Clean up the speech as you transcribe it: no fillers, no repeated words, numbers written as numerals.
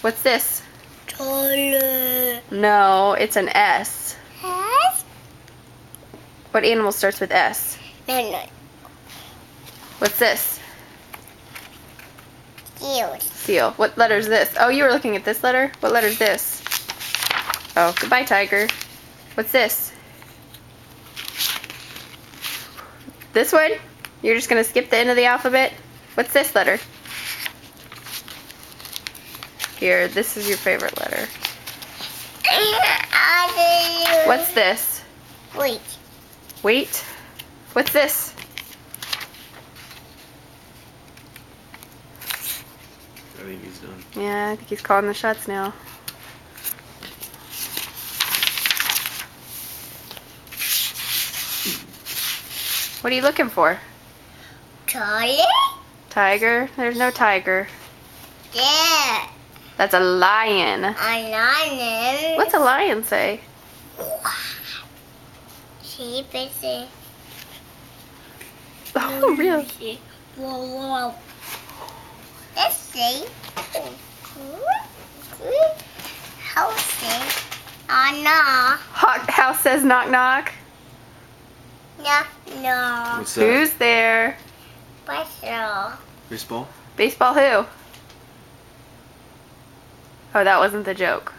What's this? Toilet. No, it's an S. S? What animal starts with S? No. What's this? Cute. Seal. What letter is this? Oh, you were looking at this letter? What letter is this? Oh, goodbye, tiger. What's this? This one? You're just going to skip the end of the alphabet? What's this letter? Here, this is your favorite letter. What's this? Wait. Wait. What's this? I think he's done. Yeah, I think he's calling the shots now. What are you looking for? Toilet? Tiger? There's no tiger. Yeah. That's a lion. A lion. What's a lion say? Sheep is it? Oh, really? Whoa. Let's see. House it. Oh no. House says knock knock. No. What's that? Who's there? Whistle. Baseball? Baseball who? Oh, that wasn't the joke.